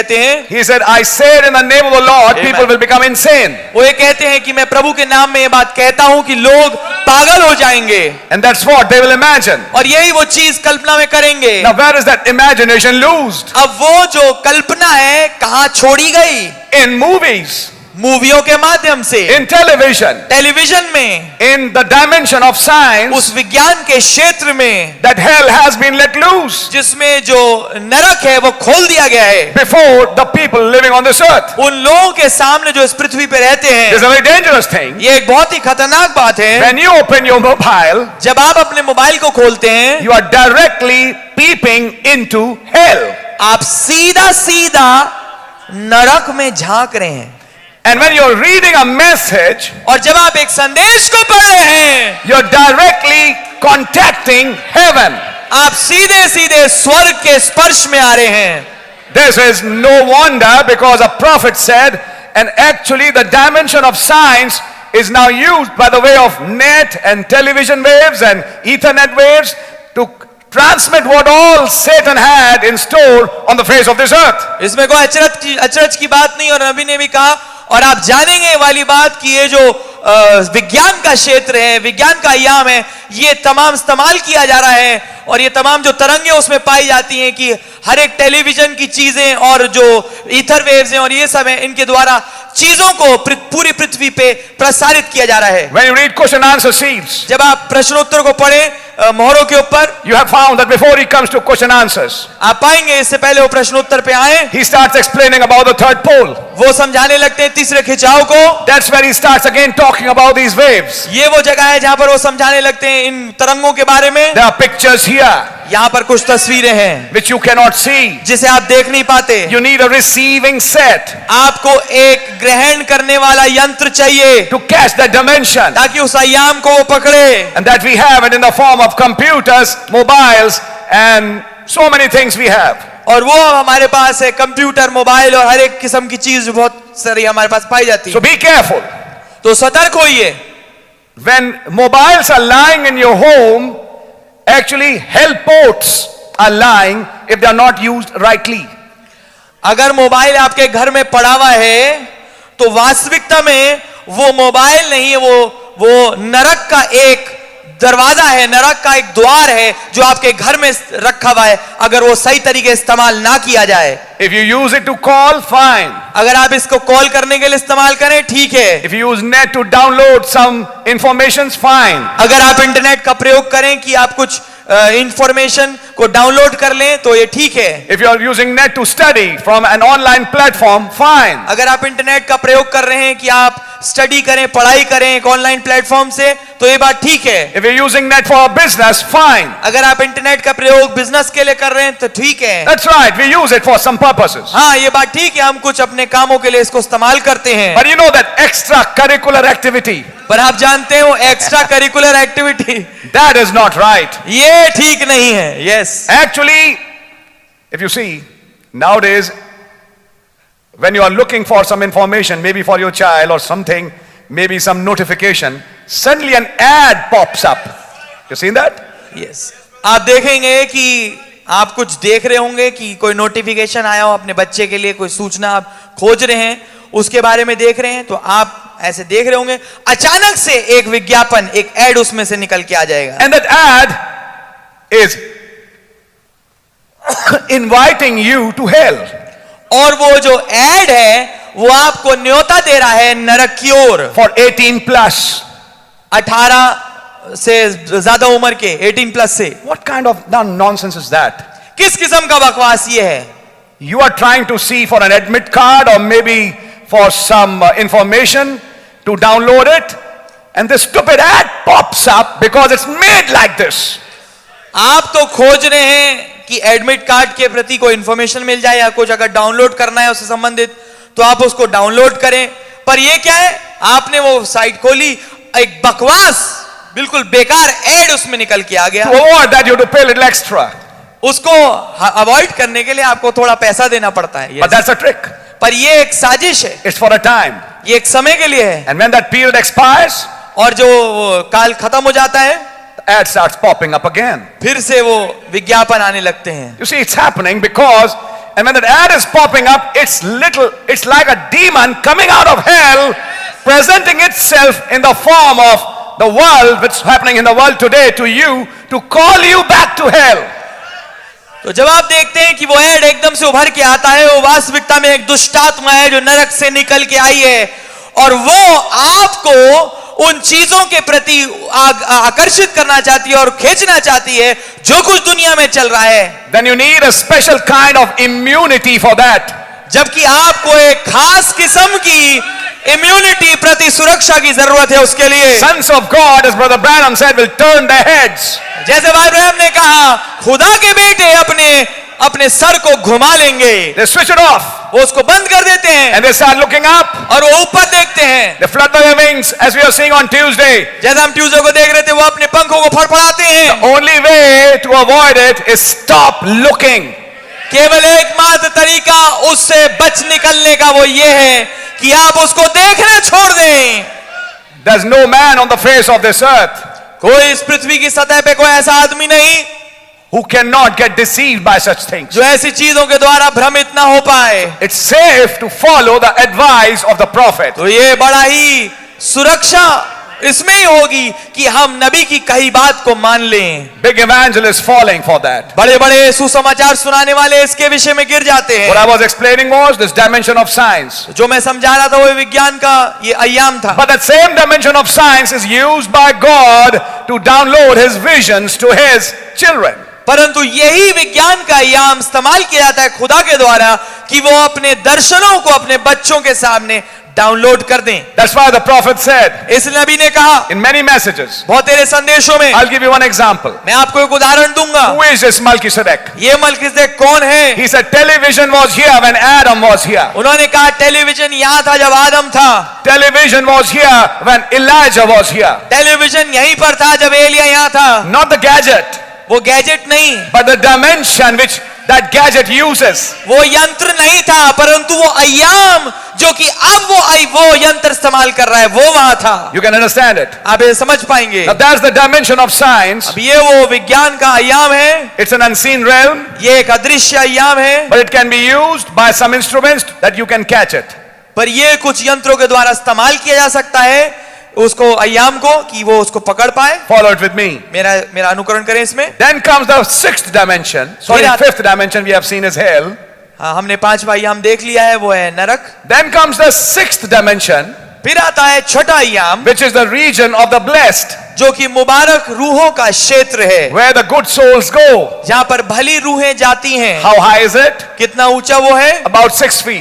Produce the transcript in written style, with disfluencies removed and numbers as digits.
कहते हैं? He said, I said in the name of the Lord, Amen. people will become insane. वो ये कहते हैं कि मैं प्रभु के नाम में ये बात कहता हूं कि लोग पागल हो जाएंगे, And that's what they will imagine. और यही वो चीज कल्पना में करेंगे। Now, where is that imagination loosed? अब वो जो कल्पना है कहां छोड़ी गई? In movies, मूवियों के माध्यम से, in television, टेलीविजन में, in the dimension of science, उस विज्ञान के क्षेत्र में that hell has been let loose जिसमें जो नरक है वो खोल दिया गया है before the people living on this earth. उन लोगों के सामने जो इस पृथ्वी पे रहते This is हैं। a very dangerous thing. ये एक बहुत ही खतरनाक बात है। When you open your mobile, जब आप अपने मोबाइल को खोलते हैं, you are directly peeping into hell. आप सीधा सीधा नरक में झांक रहे हैं। And when you're reading a message, और जब आप एक संदेश को पढ़ रहे हैं, you're directly contacting heaven. आप सीधे सीधे स्वर्ग के स्पर्श में आ रहे हैं। This is no wonder, because a prophet said, and actually the dimension of science is now used by the way of net and television waves and ethernet waves to transmit what all Satan had in store on the face of this earth. इसमें कोई अचरज की बात नहीं, और नबी ने भी कहा, और आप जानेंगे वाली बात कि ये जो विज्ञान का क्षेत्र है, विज्ञान का आयाम है, ये तमाम इस्तेमाल किया जा रहा है, और ये तमाम जो तरंगे उसमें पाई जाती हैं कि हर एक टेलीविजन की चीजें और जो ईथर वेव्स हैं और ये सब है, इनके द्वारा चीजों को पूरी पृथ्वी पे प्रसारित किया जा रहा है। When you read question answer sheets, जब आप प्रश्नोत्तर को पढ़ें मोहरों के ऊपर, you have found that before he comes to question answers, आप पाएंगे इससे पहले वो प्रश्नोत्तर पे आए, he starts explaining about the third pole. वो समझाने लगते हैं तीसरे खिंचाव को। That's where he starts again talking about these waves. ये वो जगह है जहां पर वो समझाने लगते हैं इन तरंगों के बारे में। There are pictures here यहाँ पर कुछ तस्वीरें हैं which you cannot see. जिसे आप देख नहीं पाते। You need a receiving set आपको एक ग्रहण करने वाला यंत्र चाहिए to catch that dimension, ताकि उस आयाम को वो पकड़े, and that we have it in the form of computers, mobiles, and so many things we have. और वो हमारे पास है, कंप्यूटर, मोबाइल और हर एक किस्म की चीज बहुत सारी हमारे पास पाई जाती So है। be careful. तो सतर्क होइए। When mobiles are lying in your home, actually hell ports are lying if they are not used rightly. अगर मोबाइल आपके घर में पड़ा हुआ है तो वास्तविकता में वो मोबाइल नहीं है, वो नरक का एक दरवाजा है, नरक का एक द्वार है जो आपके घर में रखा हुआ है, अगर वो सही तरीके इस्तेमाल ना किया जाए। If you use it to call, fine. अगर आप इसको कॉल करने के लिए इस्तेमाल करें, ठीक है। If you use net to download some information, fine. अगर आप इंटरनेट का प्रयोग करें कि आप कुछ इंफॉर्मेशन को डाउनलोड कर लें तो ये ठीक है। If you are using net to study from an online platform, fine. अगर आप इंटरनेट का प्रयोग कर रहे हैं कि आप स्टडी करें, पढ़ाई करें एक ऑनलाइन प्लेटफॉर्म से, तो ये बात ठीक है। If you're using net for a business, fine. अगर आप इंटरनेट का प्रयोग बिजनेस के लिए कर रहे हैं तो ठीक है। That's right. We use it for some purposes. हाँ, ये बात ठीक है, हम कुछ अपने कामों के लिए इसको इस्तेमाल करते हैं। But you know that extracurricular activity, पर आप जानते हो extra curricular activity, that is not right. ये ठीक नहीं है। Yes, Actually, if you see, nowadays, when you are looking for some information, maybe for your child or something, maybe some notification, suddenly an ad pops up. You seen that? Yes, आप देखेंगे कि आप कुछ देख रहे होंगे कि कोई नोटिफिकेशन आया हो अपने बच्चे के लिए, कोई सूचना आप खोज रहे हैं, उसके बारे में देख रहे हैं, तो आप ऐसे देख रहे होंगे, अचानक से एक विज्ञापन, एक एड उसमें से निकल के आ जाएगा। And that ad is inviting you to hell. और वो जो एड है वो आपको न्योता दे रहा है नरक की ओर। For 18 plus. 18 से ज्यादा उम्र के, 18 प्लस से। What kind of nonsense is that? किस किस्म का बकवास ये है? You are trying to see for an admit card or maybe for some information to download it, and this stupid ad pops up because it's made like this. आप तो खोज रहे हैं कि एडमिट कार्ड के प्रति कोई इंफॉर्मेशन मिल जाए या कुछ अगर डाउनलोड करना है उससे संबंधित, तो आप उसको डाउनलोड करें, पर ये क्या है, आपने वो साइट खोली, एक बकवास बिल्कुल बेकार एड उसमें निकल के आ गया। To avoid that, you have to pay a little extra. उसको अवॉइड करने के लिए आपको थोड़ा पैसा देना पड़ता है। But that's a trick. पर ये एक साजिश है। It's for a time. ये एक समय के लिए है। And when that period expires, और जो काल खत्म हो जाता है, the ad starts popping up again. फिर से वो विज्ञापन आने लगते हैं। You see, it's happening because And when that ad is popping up, it's like a demon coming out of hell, presenting itself in the form of the world, which is happening in the world today to you, to call you back to hell. तो जब आप देखते हैं कि वो add एकदम से उभर के आता है, वो वास्तविकता में एक दुष्ट आत्मा है जो नरक से निकल के आई है, और वो आपको उन चीजों के प्रति आकर्षित करना चाहती है और खींचना चाहती है जो कुछ दुनिया में चल रहा है. Then you need a special kind of immunity for that. जबकि आपको एक खास किस्म की इम्यूनिटी प्रति सुरक्षा की जरूरत है उसके लिए. Sons of God, as Brother Branham said, will turn their heads. जैसे भाई ब्रैनम ने कहा, खुदा के बेटे अपने सर को घुमा लेंगे. They switch it off. वो उसको बंद कर देते हैं And they start looking up. और वो ऊपर देखते हैं. They flutter their wings, as we are seeing on Tuesday. जैसे हम ट्यूसडे को देख रहे थे, वो अपने पंखों को फड़फड़ाते हैं. Only way to avoid it is stop looking. केवल एकमात्र तरीका उससे बच निकलने का वो ये है कि आप उसको देखना छोड़ दें. There's no man on the face of this earth कोई इस पृथ्वी की सतह पे कोई ऐसा आदमी नहीं who cannot get deceived by such things. जो ऐसी चीजों के द्वारा भ्रमित ना हो पाए. It's safe to follow the advice of the prophet. तो ये बड़ा ही सुरक्षा इसमें ही होगी कि हम नबी की कही बात को मान लें. Big evangelists falling for that. बड़े बड़े सुसमाचार सुनाने वाले इसके विषय में गिर जाते हैं. What I was explaining was this dimension of science. जो मैं समझा रहा था वो विज्ञान का ये अय्याम था. But that same dimension of science is used by God to download his visions to his children. परंतु यही विज्ञान का अय्याम इस्तेमाल किया जाता है खुदा के द्वारा कि वो अपने दर्शनों को अपने बच्चों के सामने डाउनलोड कर दें. That's why the prophet said इसलिए नबी ने कहा in many messages. बहुत तेरे संदेशों में. I'll give you one example. मैं आपको एक उदाहरण दूंगा. Who is this Melchizedek? ये मलकीसेदेक कौन है? He said television was here when Adam was here. उन्होंने कहा टेलीविजन यहाँ था जब आदम था. Television was here when Elijah was here. Television यहीं पर था जब एलिया यहाँ था. Not the gadget, वो गैजेट नहीं, but the dimension which that gadget uses. वो यंत्र नहीं था, परंतु वो अय्याम जो कि अब वो यंत्र इस्तेमाल कर रहा है वो वहां था. You can understand it. आप ये समझ पाएंगे. Now that's the dimension of science. अब ये वो विज्ञान का अय्याम है. It's an unseen realm, ये एक अदृश्य अय्याम है, but it can be used by some instruments that you can catch it. पर ये कुछ यंत्रों के द्वारा इस्तेमाल किया जा सकता है उसको अय्याम को कि वो उसको पकड़ पाए. Follow it with me. मेरा अनुकरण करें इसमें. Then comes the sixth dimension. Sorry, fifth dimension we have seen is hell. हाँ, हमने पांचवा अय्याम देख लिया है, वो है नरक. Then comes the sixth dimension, फिर आता है छठा अय्याम, which is the region of the blessed, जो कि मुबारक रूहों का क्षेत्र है, where the good souls go. जहां पर भली रूहें जाती हैं. How high is it? कितना ऊंचा वो है? About 6 feet.